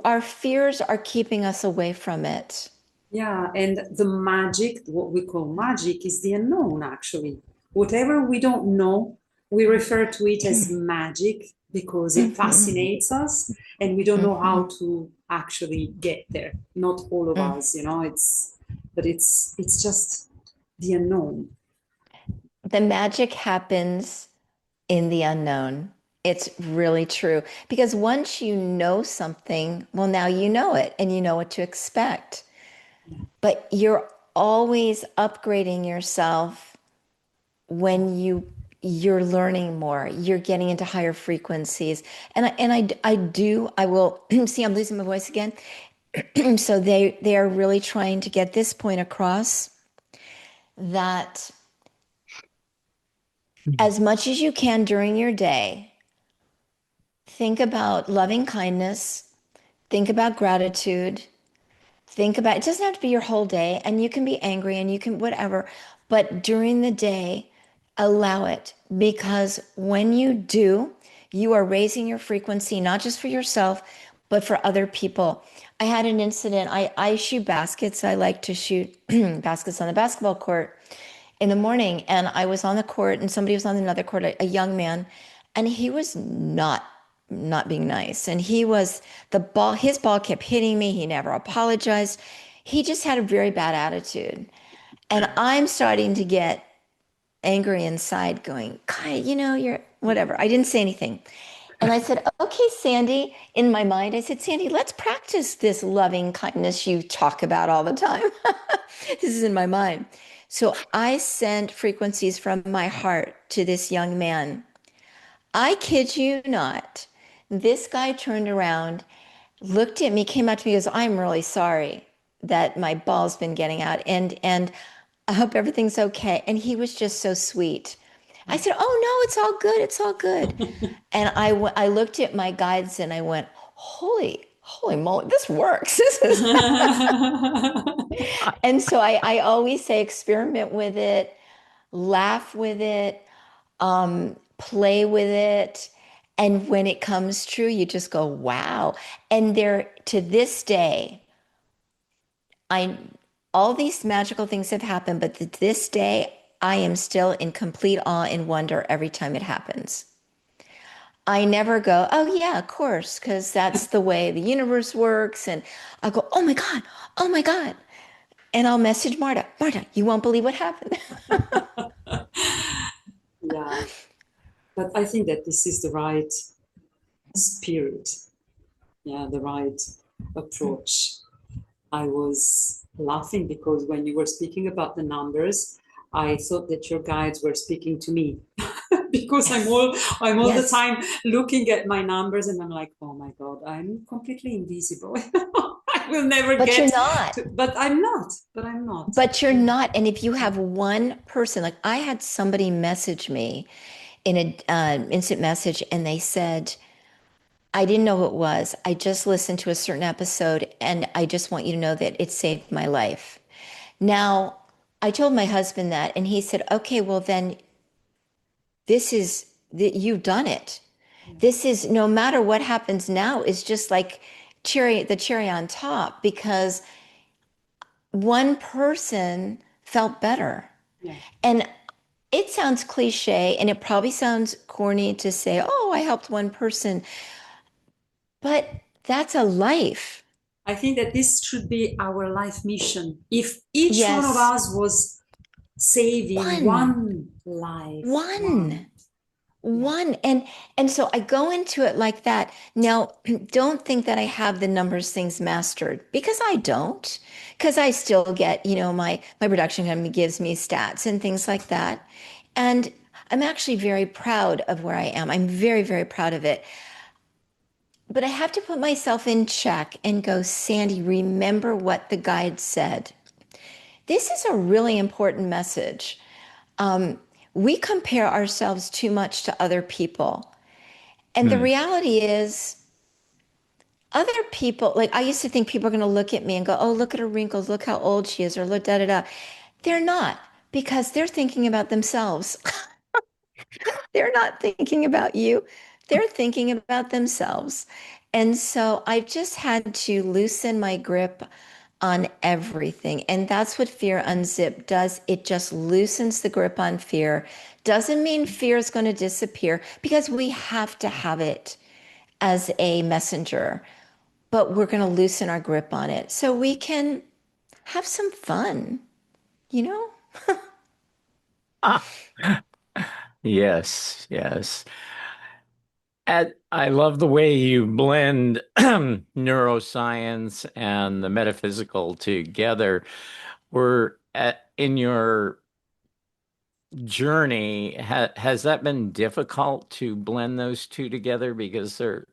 our fears are keeping us away from it. Yeah. And the magic, what we call magic, is the unknown, actually. Whatever we don't know, we refer to it as magic. because it Mhm. fascinates us and we don't know how Mhm. to actually get there. Not all of Mm. us, but it's just the unknown. The magic happens in the unknown. It's really true. Because once you know something, well, now you know it and you know what to expect. But you're always upgrading yourself when you're learning more, you're getting into higher frequencies. I will see, I'm losing my voice again. So they are really trying to get this point across that as much as you can during your day, think about loving kindness, think about gratitude, think about it doesn't have to be your whole day, and you can be angry and you can whatever, but during the day, allow it because when you do, you are raising your frequency, not just for yourself, but for other people. I had an incident. I shoot baskets. I like to shoot baskets on the basketball court in the morning. And I was on the court and somebody was on another court, a young man, and he was not being nice. And he was the ball, his ball kept hitting me. He never apologized. He just had a very bad attitude. And I'm starting to get angry inside, going, God, you're whatever. I didn't say anything. And I said, okay, Sandy, in my mind, I said, Sandy, let's practice this loving kindness you talk about all the time. This is in my mind. So I sent frequencies from my heart to this young man. I kid you not. This guy turned around, looked at me, came up to me, goes, I'm really sorry that my ball's been getting out and I hope everything's okay. And he was just so sweet. I said, oh no, it's all good. It's all good. And I looked at my guides and I went, holy moly, this works. This is, and so I always say experiment with it, laugh with it, play with it. And when it comes true, you just go, wow. And there, to this day, I, all these magical things have happened, but to this day, I am still in complete awe and wonder every time it happens. I never go, oh yeah, of course, because that's the way the universe works. And I'll go, oh my God. And I'll message Marta, Marta, you won't believe what happened. Yeah, but I think that this is the right spirit, yeah, the right approach. I was laughing because when you were speaking about the numbers, I thought that your guides were speaking to me because Yes, I'm all the yes. time looking at my numbers and I'm like, oh my God, I'm completely invisible. I will never But you're get not. to, but I'm not, but I'm not. But you're Yeah. not. And if you have one person, like I had somebody message me in a instant message, and they said, I didn't know who it was. I just listened to a certain episode, and I just want you to know that it saved my life. Now, I told my husband that, and he said, okay, well, then this is that you've done it. This is no matter what happens now, is just like the cherry on top because one person felt better. Yeah. And it sounds cliche and it probably sounds corny to say, oh, I helped one person, but that's a life. I think that this should be our life mission. If each one of Yes. us was saving One, one life, one, one, yeah, one. And so I go into it like that. Now, don't think that I have the numbers things mastered because I don't. Because I still get, my production company gives me stats and things like that. And I'm actually very proud of where I am. I'm very, very proud of it. But I have to put myself in check and go, Sandy, remember what the guide said. This is a really important message. We compare ourselves too much to other people. And the Hmm. reality is, other people, like I used to think people are going to look at me and go, oh, look at her wrinkles, look how old she is, or look, da da da. They're not because they're thinking about themselves. They're not thinking about you, they're thinking about themselves. And so I've just had to loosen my grip on everything. And that's what Fear Unzipped does. It just loosens the grip on fear. Doesn't mean fear is going to disappear because we have to have it as a messenger, but we're going to loosen our grip on it so we can have some fun, you know? Ah, yes, yes. I love the way you blend neuroscience and the metaphysical together. In your journey, has that been difficult to blend those two together? Because a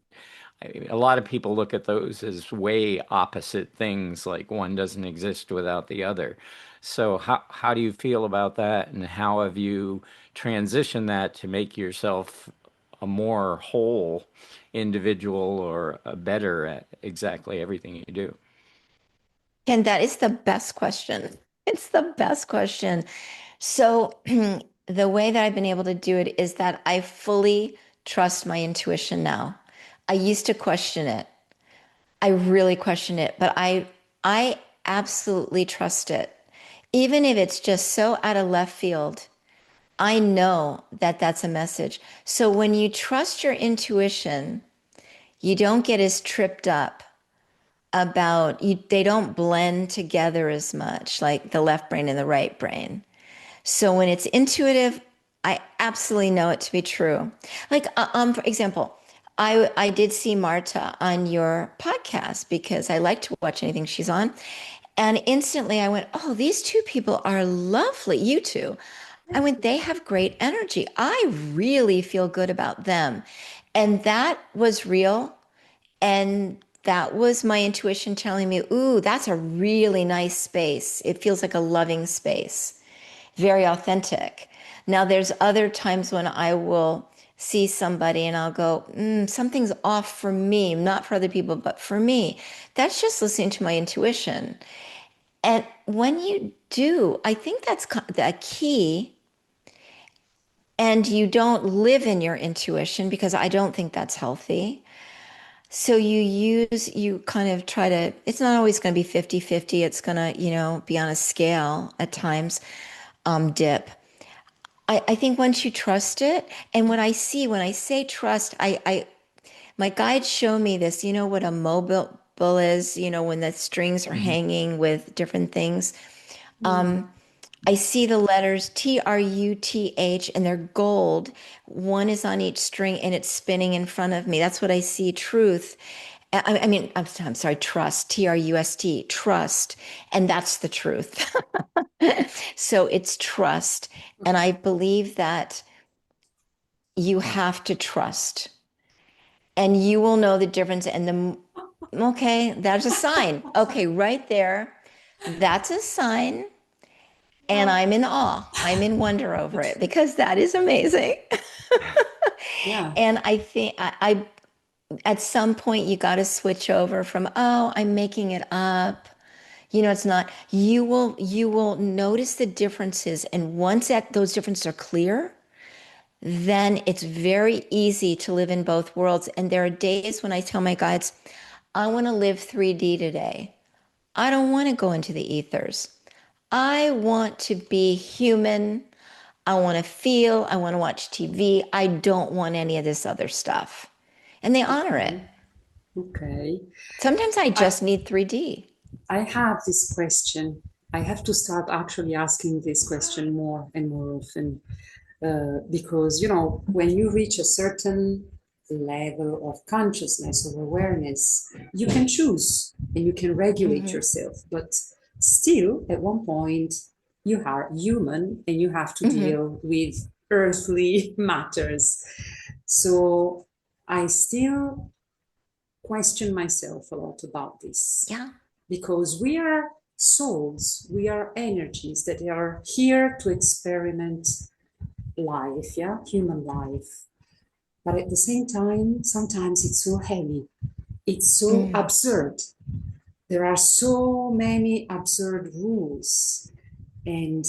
lot of people look at those as way opposite things, like one doesn't exist without the other. So how do you feel about that, and how have you transitioned that to make yourself a more whole individual or a better at exactly everything you do? And that is the best question. It's the best question. So, the way that I've been able to do it is that I fully trust my intuition now. I used to question it. I really question it, but I absolutely trust it. Even if it's just so out of left field, I know that that's a message. So when you trust your intuition, you don't get as tripped up about you, they don't blend together as much, like the left brain and the right brain. So when it's intuitive, I absolutely know it to be true. Like, for example, I did see Marta on your podcast because I like to watch anything she's on. And instantly I went, oh, these two people are lovely. You two. I went, they have great energy. I really feel good about them. And that was real. And that was my intuition telling me, ooh, that's a really nice space. It feels like a loving space, very authentic. Now, there's other times when I will see somebody and I'll go, something's off for me, not for other people, but for me. That's just listening to my intuition. And when you do, I think that's the key. And you don't live in your intuition because I don't think that's healthy. So you kind of try to, it's not always going to be 50-50. It's going to, be on a scale at times, dip. I think once you trust it, and what I see when I say trust, my guides show me this. You know what a mobile is, when the strings are Mhm. hanging with different things. Yeah. I see the letters TRUTH and they're gold. One is on each string and it's spinning in front of me. That's what I see. Truth. I mean, I'm sorry, trust, TRUST, trust. And that's the truth. So it's trust. And I believe that you have to trust and you will know the difference. Okay, that's a sign. Okay, right there. That's a sign. And I'm in awe. I'm in wonder over it because that is amazing. Yeah. And I think at some point you got to switch over from, oh, I'm making it up. It's not. You will notice the differences. And once those differences are clear, then it's very easy to live in both worlds. And there are days when I tell my guides, I want to live 3D today. I don't want to go into the ethers. I want to be human. I want to feel. I want to watch TV. I don't want any of this other stuff. And they honor it. Okay. Okay. Sometimes I I just need 3D. I have this question. I have to start actually asking this question more and more often, because when you reach a certain level of consciousness or awareness, you can choose and you can regulate Mm-hmm. yourself, but still at one point you are human and you have to Mm-hmm. deal with earthly matters. So I still question myself a lot about this, Yeah. because we are souls, we are energies that are here to experiment life, yeah, human life. But at the same time, sometimes it's so heavy, it's so Mm. absurd. There are so many absurd rules. And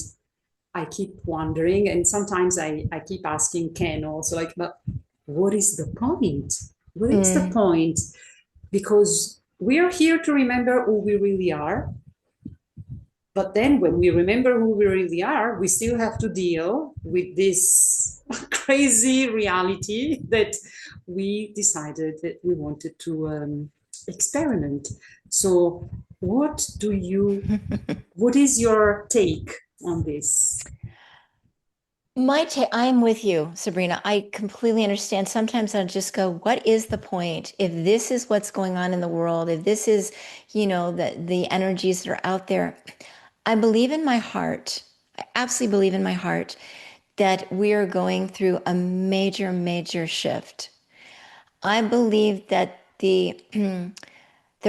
I keep wondering, and sometimes I keep asking Ken also, like, but what is the point? What is the Mm. point? Because we are here to remember who we really are. But then when we remember who we really are, we still have to deal with this crazy reality that we decided that we wanted to experiment. So what is your take on this? I'm with you, Sabrina. I completely understand. Sometimes I'll just go, what is the point? If this is what's going on in the world, if this is, the energies that are out there, I believe in my heart, I absolutely believe in my heart that we are going through a major, major shift. I believe that the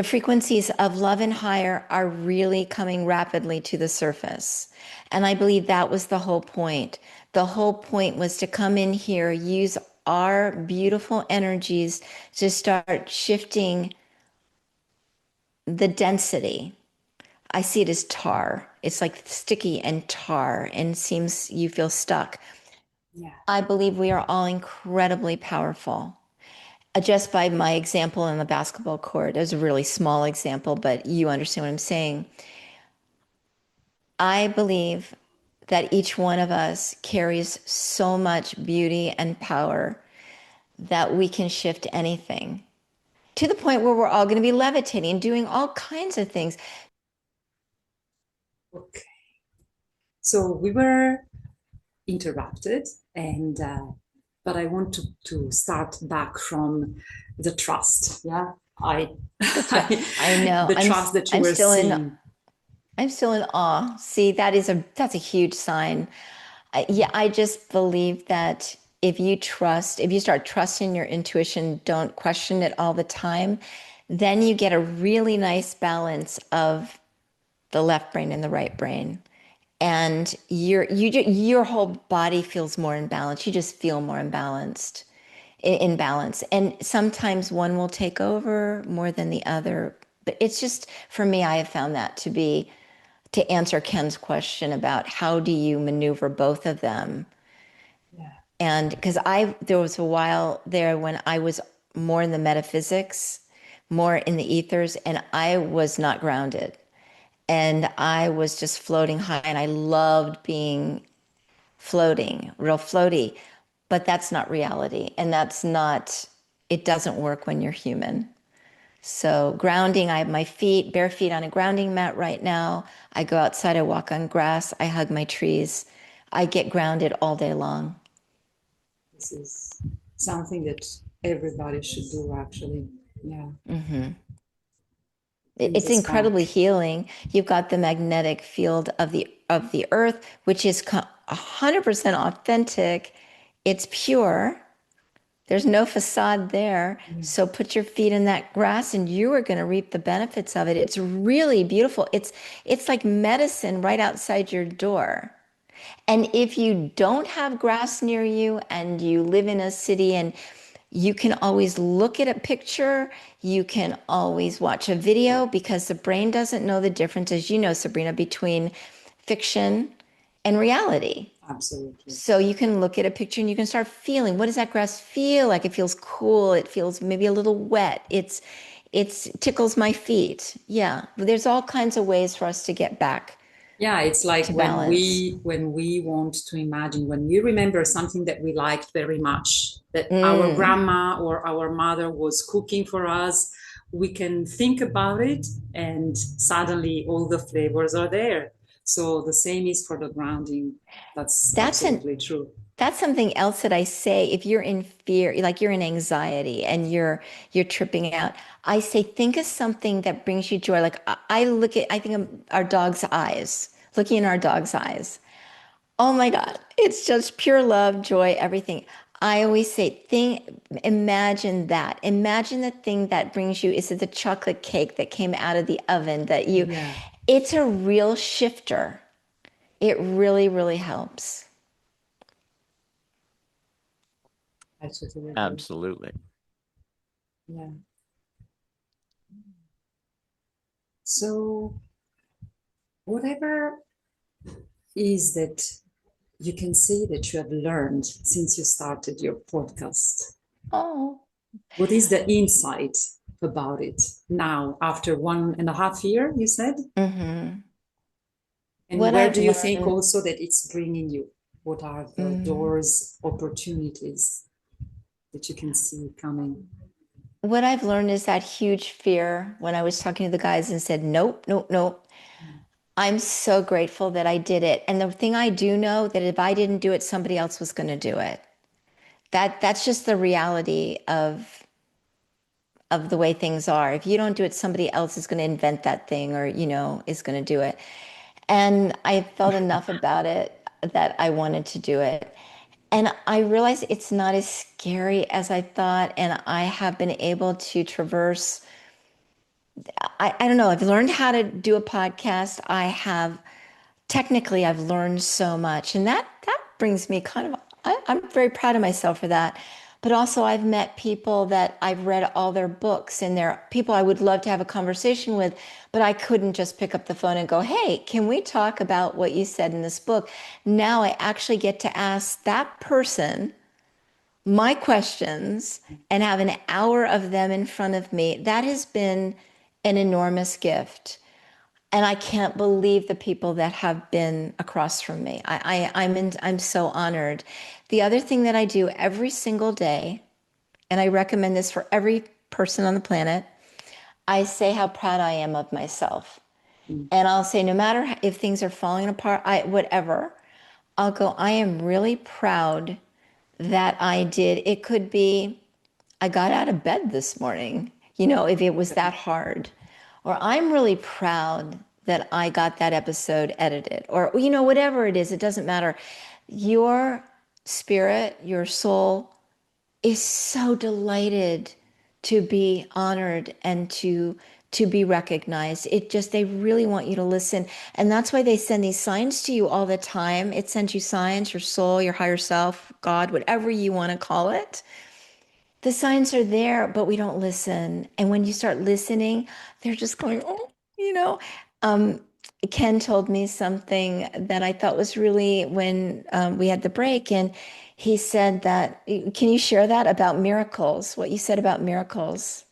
frequencies of love and higher are really coming rapidly to the surface. And I believe that was the whole point. The whole point was to come in here, use our beautiful energies to start shifting the density. I see it as tar. It's like sticky and tar and seems you feel stuck. Yeah. I believe we are all incredibly powerful. Just by my example in the basketball court, it was a really small example, but you understand what I'm saying. I believe that each one of us carries so much beauty and power that we can shift anything to the point where we're all going to be levitating and doing all kinds of things. Okay. So we were interrupted, and but I want to start back from the trust. Yeah, I, I know. the trust that you I'm were still in seeing. I'm still in awe. See, that's a huge sign. Yeah, I just believe that if you start trusting your intuition, don't question it all the time, then you get a really nice balance of the left brain and the right brain. And your whole body feels more in balance. You just feel more imbalanced, in balance. And sometimes one will take over more than the other. But it's just, for me, I have found that to answer Ken's question about how do you maneuver both of them. Yeah. And because there was a while there when I was more in the metaphysics, more in the ethers, and I was not grounded. And I was just floating high, and I loved being floating, real floaty. But that's not reality. And it doesn't work when you're human. So grounding, I have my feet, bare feet on a grounding mat right now. I go outside, I walk on grass, I hug my trees. I get grounded all day long. This is something that everybody should do, actually. Yeah, brings It's us back. incredibly healing. You've got the magnetic field of the earth, which is 100% authentic. It's pure. There's no facade there. Yeah. So put your feet in that grass and you are going to reap the benefits of it. It's really beautiful. It's like medicine right outside your door. And if you don't have grass near you and you live in a city, and you can always look at a picture, you can always watch a video, because the brain doesn't know the difference, as you know, Sabrina, between fiction and reality. Absolutely. So you can look at a picture and you can start feeling, what does that grass feel like? It feels cool. It feels maybe a little wet. It's tickles my feet. Yeah. There's all kinds of ways for us to get back Yeah, it's like to when balance. we want to imagine, when we remember something that we liked very much, that our grandma or our mother was cooking for us, we can think about it and suddenly all the flavors are there. So the same is for the grounding. That's That's an absolutely true. That's something else that I say. If you're in fear, like you're in anxiety and you're tripping out, I say think of something that brings you joy. Like I think of our dog's eyes, looking in our dog's eyes. Oh my God, it's just pure love, joy, everything. I always say, imagine that. Imagine the thing that brings you. Is it the chocolate cake that came out of the oven Yeah, it's a real shifter. It really, really helps. I totally agree. Absolutely. Yeah. So whatever is that you can say that you have learned since you started your podcast? Oh. What is the insight about it now after 1.5 years, you said? Mm-hmm. And What where I've do you think learned, also that it's bringing you? What are the mm, doors, opportunities that you can see coming? what I've learned is that huge fear when I was talking to the guys and said, nope, nope, nope. I'm so grateful that I did it. And the thing I do know that if I didn't do it, somebody else was going to do it. That's just the reality of the way things are. If you don't do it, somebody else is going to invent that thing or, is going to do it. And I felt enough about it that I wanted to do it. And I realized it's not as scary as I thought. And I have been able to traverse, I don't know, I've learned how to do a podcast. Technically I've learned so much. And that brings me I'm very proud of myself for that. But also I've met people that I've read all their books and they're people I would love to have a conversation with, but I couldn't just pick up the phone and go, hey, can we talk about what you said in this book? Now I actually get to ask that person my questions and have an hour of them in front of me. That has been an enormous gift. And I can't believe the people that have been across from me. I'm so honored. The other thing that I do every single day, and I recommend this for every person on the planet, I say how proud I am of myself. Mm. And I'll say, no matter if things are falling apart, whatever, I'll go, I am really proud that I did. It could be, I got out of bed this morning, if it was that hard. Or I'm really proud that I got that episode edited. Or, whatever it is, it doesn't matter. Your spirit, your soul is so delighted to be honored and to be recognized. It just they really want you to listen. And that's why they send these signs to you all the time. It sends you signs, your soul, your higher self, God, whatever you want to call it. The signs are there, but we don't listen. And when you start listening, they're just going, oh, you know. Um, Ken told me something that I thought was really when we had the break, and he said that, can you share that about miracles? What you said about miracles?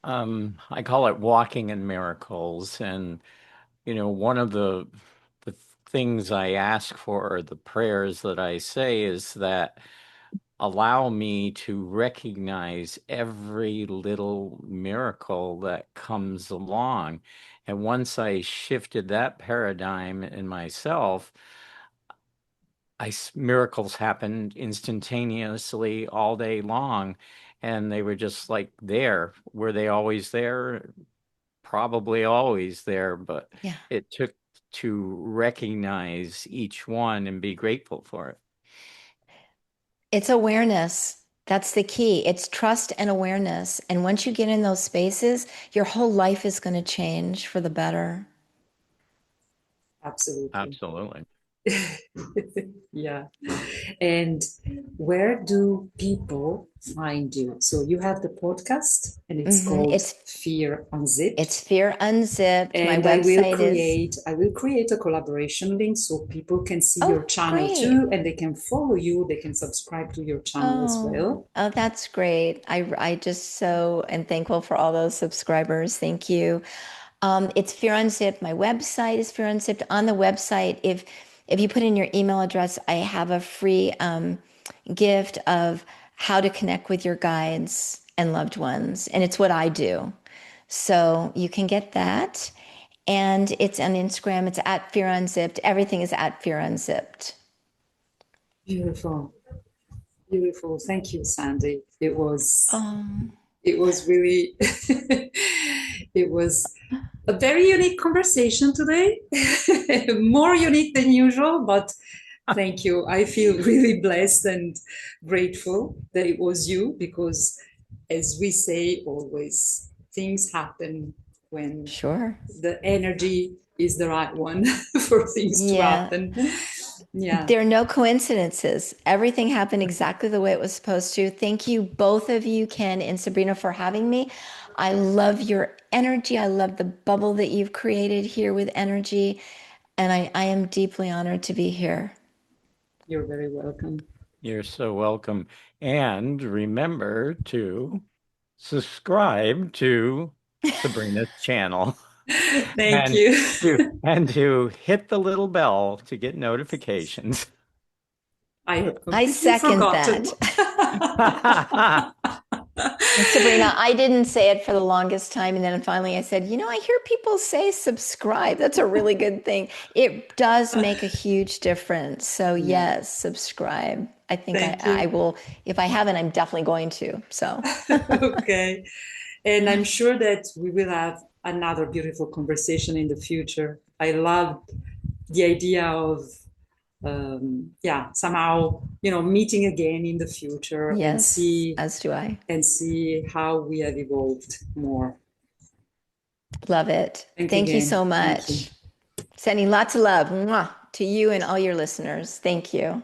I call it walking in miracles. And, one of the things I ask for, or the prayers that I say, is that allow me to recognize every little miracle that comes along. And once I shifted that paradigm in myself, miracles happened instantaneously all day long. And they were just like there. Were they always there? Probably always there, but Yeah. it took to recognize each one and be grateful for it. It's awareness. That's the key. It's trust and awareness. And once you get in those spaces, your whole life is going to change for the better. Absolutely. Absolutely. Yeah. And where do people find you? So you have the podcast and it's Hmm. called Fear It's Unzipped. Fear Unzipped. My And website is, I will create a collaboration link so people can see your oh, channel great. too and they can follow you, they can subscribe to your channel as Oh, well. oh, that's great. I just so am thankful for all those subscribers. Thank you. It's Fear Unzipped. My website is Fear Unzipped. On the website, if you put in your email address, I have a free gift of how to connect with your guides and loved ones, and it's what I do. So you can get that, and it's on Instagram. It's at Fear Unzipped. Everything is at Fear Unzipped. Beautiful. Beautiful. Thank you, Sandy. Um, It was really it was a very unique conversation today. More unique than usual, but thank you. I feel really blessed and grateful that it was you because as we say always, things happen when sure. the energy is the right one for things to Yeah. happen. Yeah, There are no coincidences. Everything happened exactly the way it was supposed to. Thank you, both of you, Ken and Sabrina, for having me. I love your energy. I love the bubble that you've created here with energy. And I am deeply honored to be here. you're very welcome. You're so welcome. And remember to subscribe to Sabrina's channel. Thank and you. to hit the little bell to get notifications. I had I completely second forgotten. that. Sabrina, I didn't say it for the longest time. And then finally I said, I hear people say subscribe. That's a really good thing. It does make a huge difference. So, Yeah, yes, subscribe. I think thank I you. will. If I haven't, I'm definitely going to. So, Okay. And I'm sure that we will have another beautiful conversation in the future. I love the idea of, yeah, somehow, meeting again in the future and yes, see as do I. how we have evolved more. Love it. Thank you Thank you again. so Thank you. much. Sending lots of love, mwah, to you and all your listeners. Thank you.